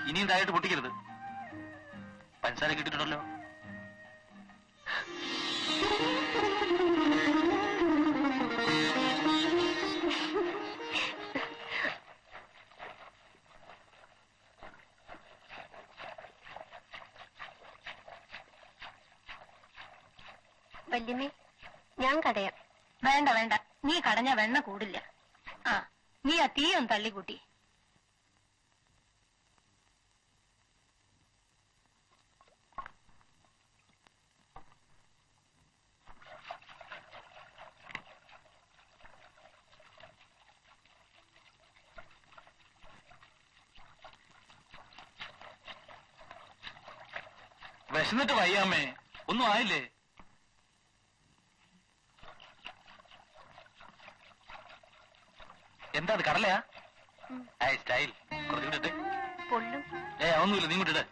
ഇനിയും താഴോട്ട് പൊട്ടിക്കരുത്. പഞ്ചസാര കിട്ടിയിട്ടുണ്ടല്ലോ. വല്യമ്മേ, ഞാൻ കടയാം. വേണ്ട വേണ്ട, നീ കടഞ്ഞ വെണ്ണ കൂടില്ല. ആ, നീ ആ തീയൊന്ന് തള്ളിക്കൂട്ടി. വിശന്നിട്ട് വയ്യാമ്മേ, ഒന്നും ആയില്ലേ? എന്താ അത്, കടലയാ? സ്റ്റൈൽ കുറച്ചുകൂടെ പൊള്ളും. ഒന്നുമില്ല, നീ കൂട്ടിട്ട്.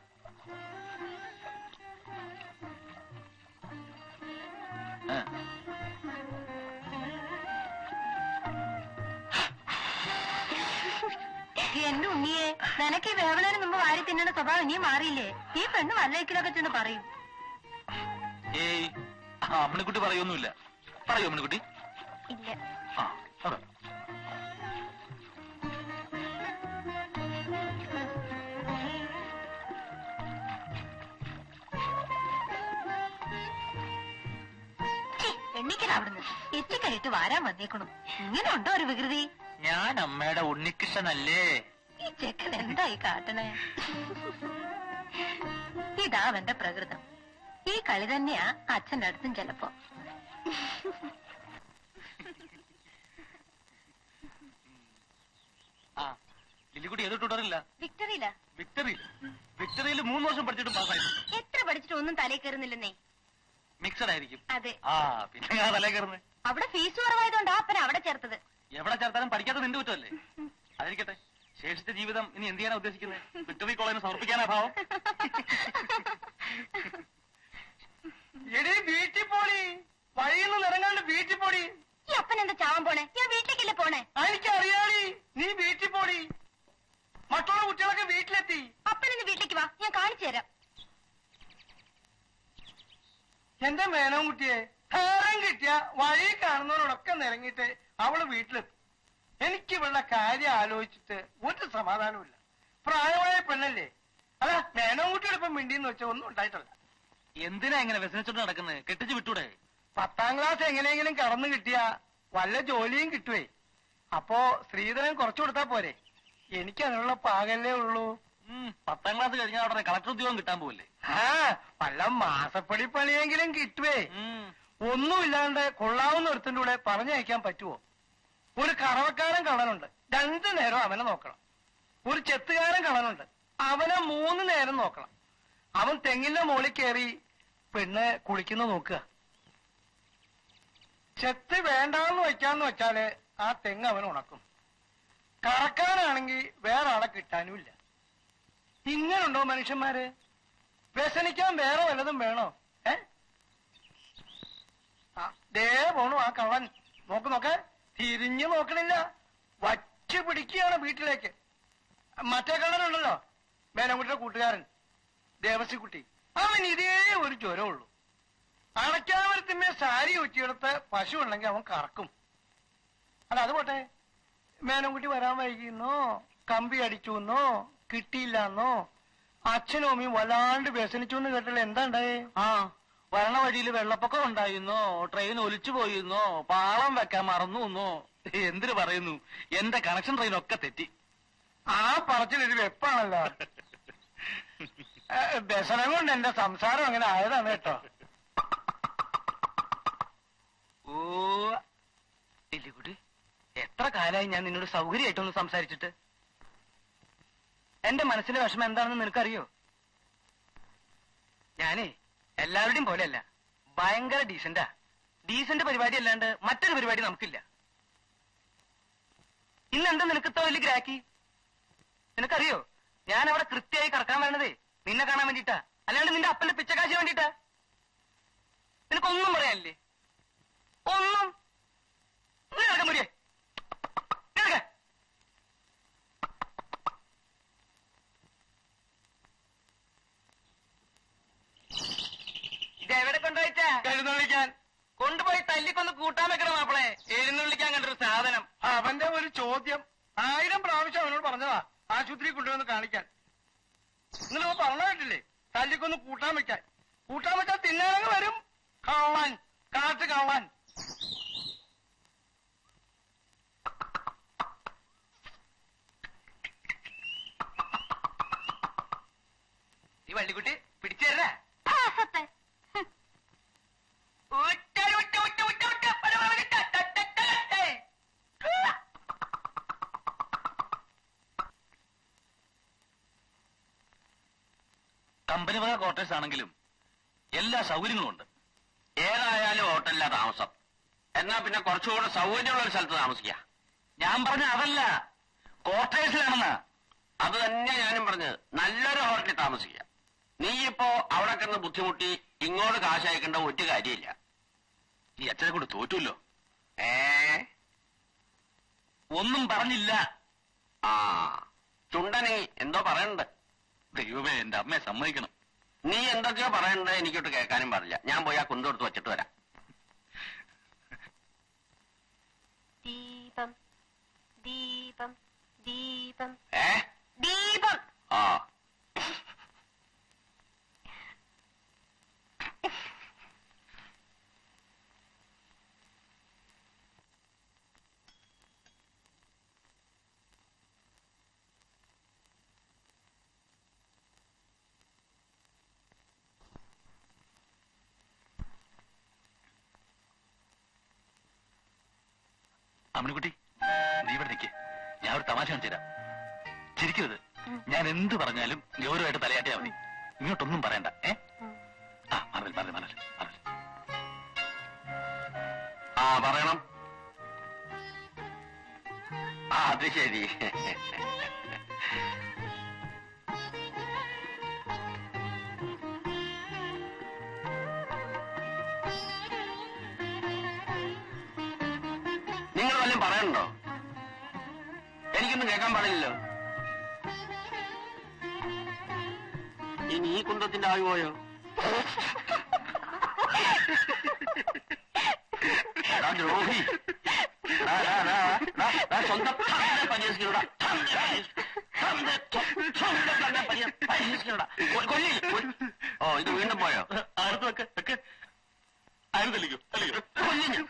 എന്റെ ഉണ്ണിയെ, നിനക്ക് ഈ വേവണേന് മുമ്പ് വാരി തിന്നേണ്ട സ്വഭാവം ഇനിയും മാറിയില്ലേ? ഈ പെണ്ണ് വല്ലയിക്കിലൊക്കെ ചെന്ന് പറയും. ഏയ്, അമ്മണിക്കുട്ടി പറയൊന്നുമില്ല. പറയൂ അമ്മണിക്കുട്ടി? ഇല്ല. എണ്ണിക്കലവിടുന്ന് എച്ചിക്കരിട്ട് വാരാൻ വന്നേക്കണു. ഇങ്ങനെ ഉണ്ടോ ഒരു വികൃതി? ഞാൻ അമ്മയുടെ ഉണ്ണികൃഷ്ണനല്ലേ? ഈ ചെക്കൻ എന്തായി കാട്ടണേ? ഇതാ അവന്റെ പ്രകൃതം. ഈ കളി തന്നെയാ അച്ഛന്റെ അടുത്തും ചെലപ്പോ. ലില്ലിക്കുട്ടി ഏത് ട്യൂട്ടറില്ല? വിക്ടറിയില്ല. വിക്ടറിയിൽ 3 വർഷം പഠിച്ചിട്ട് പാസ്സായി. എത്ര പഠിച്ചിട്ട് ഒന്നും തലേ കയറുന്നില്ലെന്നേ. മിക്സഡ് ആയിരിക്കും. അതെ. പിന്നെ ഞാൻ തലേ കയറുന്നത്. അവിടെ ഫീസ് കുറവായതുകൊണ്ടാ അപ്പന അവിടെ ചേർത്തത്. എവിടെ ചേർത്താലും പഠിക്കാത്ത നിന്റെ കുറ്റമല്ലേ? അതിരിക്കട്ടെ, ശേഷിച്ച ജീവിതം ഇനി എന്ത് ചെയ്യാനാ ഉദ്ദേശിക്കുന്നത്? വിക്ടറി കോളേജിന് സമർപ്പിക്കാനാ ഭാവം? വീട്ടിൽ പോടി, വഴിയൊന്നും ഇറങ്ങാണ്ട് വീട്ടിൽ പോടി. ഈ അപ്പൻ എന്താ ചാവാൻ പോണേ? ഞാൻ വീട്ടിലേക്കല്ലേ പോണേ? എനിക്കറിയാടി, നീ വീട്ടിൽ പോടി. മറ്റുള്ള കുട്ടികളൊക്കെ വീട്ടിലെത്തി. അപ്പനെന്ന് വീട്ടിലേക്ക് വാ, ഞാൻ കാണിച്ചു തരാം. എന്റെ മേനോൻ കുട്ടിയെ, ഹേരം കിട്ടിയ വഴി കാണുന്നവരോടൊക്കെ നിരങ്ങിയിട്ട് അവള് വീട്ടിലെത്തും. എനിക്ക് ഇവളുടെ കാര്യം ആലോചിച്ചിട്ട് ഒരു സമാധാനമില്ല. പ്രായമായ പെണ്ണല്ലേ? അല്ല, മേനോൻ കുട്ടിയുടെ ഇപ്പം മിണ്ടിന്ന് വെച്ചാൽ ഒന്നും ഉണ്ടായിട്ടല്ല. എന്തിനാ ഇങ്ങനെ വ്യസനിച്ചോണ്ട് നടക്കുന്നത്? കെട്ടിച്ച് വിട്ടൂടെ? 10ാം ക്ലാസ് എങ്ങനെയെങ്കിലും കടന്നു കിട്ടിയ വല്ല ജോലിയും കിട്ടുവേ. അപ്പോ സ്ത്രീധനം കുറച്ചു കൊടുത്താ പോരെ? എനിക്ക് അതിനുള്ള പാകല്ലേ ഉള്ളൂ. 10ാം ക്ലാസ് കഴിഞ്ഞാൽ ഉടനെ കളക്ടർ ഉദ്യോഗം കിട്ടാൻ പോവില്ലേ? വല്ല മാസപ്പടി പണിയെങ്കിലും കിട്ടുവേ. ഒന്നുമില്ലാണ്ട് കൊള്ളാവുന്ന ഒരുത്തിന്റെ കൂടെ പറഞ്ഞയക്കാൻ പറ്റുമോ? ഒരു കറവക്കാരൻ കള്ളനുണ്ട്, 2 നേരം അവനെ നോക്കണം. ഒരു ചെത്തുകാരൻ കള്ളനുണ്ട്, അവനെ 3 നേരം നോക്കണം. അവൻ തെങ്ങിന്റെ മുകളിൽ കയറി പെണ്ണ് കുളിക്കുന്ന നോക്കുക. ചെത്ത് വേണ്ടാന്ന് വെക്കാന്ന് വെച്ചാല് ആ തെങ്ങ് അവൻ ഉണക്കും. കറക്കാനാണെങ്കിൽ വേറെ ആളെ കിട്ടാനുമില്ല. ഇങ്ങനുണ്ടോ മനുഷ്യന്മാര്? വ്യസനിക്കാൻ വേറെ വല്ലതും വേണോ? ദേ പോണു ആ കള്ളൻ. നോക്ക്, തിരിഞ്ഞു നോക്കണില്ല, വച്ച് പിടിക്കുകയാണ് വീട്ടിലേക്ക്. മറ്റേ കള്ളനുണ്ടല്ലോ, മേനകുട്ടിയുടെ കൂട്ടുകാരൻ ദേവസിക്കുട്ടി, അവൻ ഇതേ ഒരു ജ്വരമുള്ളൂ. അണക്കാമരത്തിന്മേ സാരി ഉച്ചയെടുത്ത് പശു ഉണ്ടെങ്കിൽ അവൻ കറക്കും. അല്ല, അത് പോട്ടെ, മേനകുട്ടി വരാൻ വൈകിന്നോ, കമ്പി അടിച്ചുവെന്നോ, കിട്ടിയില്ലെന്നോ, അച്ഛനും അമ്മയും വല്ലാണ്ട് വ്യസനിച്ചു എന്ന് കേട്ടല്ലോ. എന്താ ഉണ്ടായേ? വരണ വഴിയിൽ വെള്ളപ്പൊക്കം ഉണ്ടായിരുന്നോ, ട്രെയിൻ ഒലിച്ചു പോയിരുന്നോ, പാളം വെക്കാൻ മറന്നു എന്നോ, എന്തിനു പറയുന്നു? എന്റെ കണക്ഷൻ ട്രെയിനൊക്കെ തെറ്റി. ആ പറച്ചിലൊരു വെപ്പാണല്ലോ. വ്യസനം കൊണ്ട് എന്റെ സംസാരം അങ്ങനെ ആയതാണ് കേട്ടോ. ഓ ലില്ലിക്കുട്ടി, എത്ര കാലമായി ഞാൻ നിന്നോട് സൗകര്യമായിട്ടൊന്ന് സംസാരിച്ചിട്ട്. എന്റെ മനസ്സിലെ വിഷമം എന്താണെന്ന് നിനക്കറിയോ? ഞാനേ എല്ലാവരുടെയും പോലെയല്ല, ഭയങ്കര ഡീസന്റാ. ഡീസന്റ് പരിപാടി അല്ലാണ്ട് മറ്റൊരു പരിപാടി നമുക്കില്ല. ഇന്നെന്താ നിനക്ക് ഇത്ര വലിയ ഗ്രാക്കി? നിനക്കറിയോ, ഞാൻ അവിടെ കൃത്യമായി കറക്കാൻ വരണതേ നിന്നെ കാണാൻ വേണ്ടിട്ടാ, അല്ലാണ്ട് നിന്റെ അപ്പന്റെ പിച്ചക്കാശി വേണ്ടിട്ടാ. നിനക്കൊന്നും പറയാനില്ലേ? ഒന്നും. മുടിയേ കൂട്ടാൻ വെക്കണം മാപ്പിളെ. എഴുന്നള്ളിക്കാൻ കണ്ടൊരു സാധനം. അവന്റെ ഒരു ചോദ്യം 1000 പ്രാവശ്യം അവനോട് പറഞ്ഞതാ ആശുപത്രി കൊണ്ടുവന്ന് കാണിക്കാൻ. നിങ്ങൾ പറഞ്ഞ കേട്ടില്ലേ, തല്ലിക്കൊന്ന് കൂട്ടാൻ വെക്കാൻ. കൂട്ടാൻ വെച്ചാൽ തിന്നാനങ്ങ് വരും. കള്ളൻ, കാട്ട് കള്ളൻ. ഈ വള്ളിക്കുട്ടി പിടിച്ചേരണേ. കമ്പനി വക ക്വാർട്ടേഴ്സ് ആണെങ്കിലും എല്ലാ സൗകര്യങ്ങളും ഉണ്ട്. ഏതായാലും ഹോട്ടലിലാ താമസം. എന്നാ പിന്നെ കുറച്ചുകൂടെ സൗകര്യമുള്ള ഒരു സ്ഥലത്ത് താമസിക്കാം. ഞാൻ പറഞ്ഞ അതല്ല, ക്വാർട്ടേഴ്സിലാണെന്നാ. അത് തന്നെ ഞാനും പറഞ്ഞത്. നല്ലൊരു ഹോട്ടലിൽ താമസിക്കാം. നീ ഇപ്പോ അവിടെ കിടന്ന് ബുദ്ധിമുട്ടി ഇങ്ങോട്ട് കാശ് അയക്കേണ്ട ഒരു കാര്യമില്ല. ഈ അച്ഛനെ കൊണ്ട് തോറ്റുമല്ലോ. ഒന്നും പറഞ്ഞില്ല. ആ ചുണ്ടനെ എന്തോ പറയണ്ട്. ദൈവമേ, എന്റെ അമ്മയെ സമ്മതിക്കണം. നീ എന്തൊക്കെയോ പറയണ്ടത് എനിക്കൊട്ട് കേൾക്കാനും പാടില്ല. ഞാൻ പോയി ആ കുന്തെടുത്ത് വെച്ചിട്ട് വരാം. ദീപം ദീപം ദീപം ഏ ദീപം. ആ അമ്മണിക്കുട്ടി, നീ ഇവിടെ നിൽക്കേ. ഞാൻ ഒരു തമാശ കാണിച്ചു തരാം. ചിരിക്കരുത്. ഞാൻ എന്ത് പറഞ്ഞാലും ഗൗരവമായിട്ട് തലയാട്ടിയാ മതി. ഇങ്ങോട്ടൊന്നും പറയണ്ട. പറയണം. അത് ശരി. നിങ്ങൾ വല്ലതും പറയണ്ടോ? എനിക്കൊന്നും കേൾക്കാൻ പാടില്ലല്ലോ. ഇനി ഈ കുന്തത്തിന്റെ ആവി പോയോ? ദ്രോഹി, സ്വന്തം പരിഹസിക്കണോടാ. ഓ, ഇത് വീണ്ടും പോയോ? കൊല്ലിഞ്ഞു.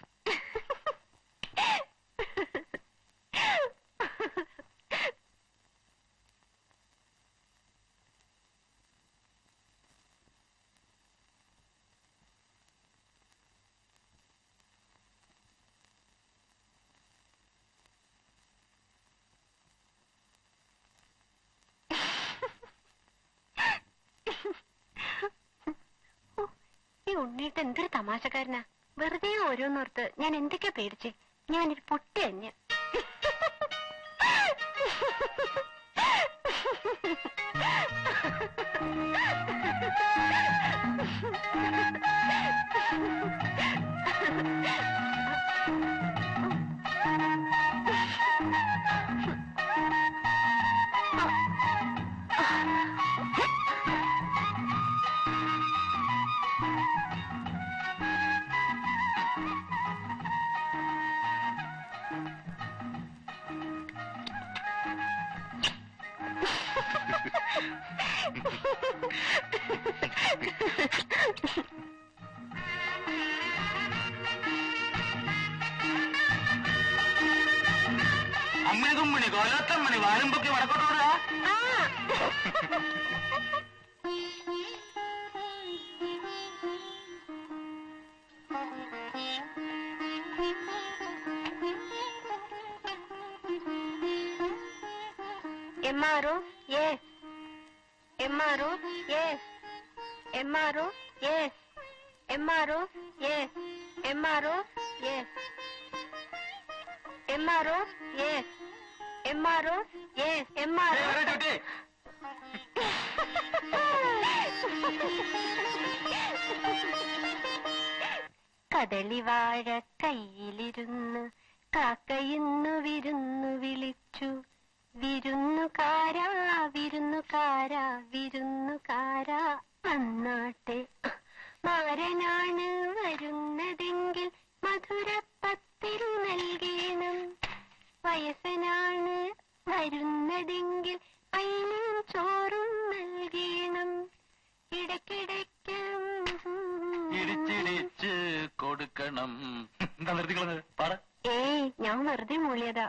ഉണ്ണീട്ട് എന്തൊരു തമാശക്കാരനാ. വെറുതെ ഓരോന്നോർത്ത് ഞാൻ എന്തൊക്കെയാ പേടിച്ചേ. ഞാനൊരു പൊട്ടി അഞ്ഞ. അമ്മണി കുമ്മണി കോലോത്തമ്മണി വാലുമ്പൊക്കെ വടക്കോട്ടോടാ. MRO, yes. MRO, yes. MRO, yes. MRO, yes. MRO, yes. MRO, yes. MRO, yes. MRO. കദളിവാഴ കയ്യിലിരുന്ന് കാക്കയിന്നു വിരുന്നു വിളിച്ചു. വിരുന്നുകാരാ വിരുന്നുകാരാ വിരുന്നുകാരാ വന്നാട്ടെ. മാരനാണ് വരുന്നതെങ്കിൽ മധുരപ്പത്തിരി നൽകണം. വയസ്സനാണ് വരുന്നതെങ്കിൽ അയിനും ചോറും നൽകണം. ഇടയ്ക്കിടയ്ക്ക് ഇടിച്ചിടിച്ച് കൊടുക്കണം. എന്താ നിർത്തിക്കളത്? പാട. ഏയ്, ഞാൻ വെറുതെ മൂളിയതാ.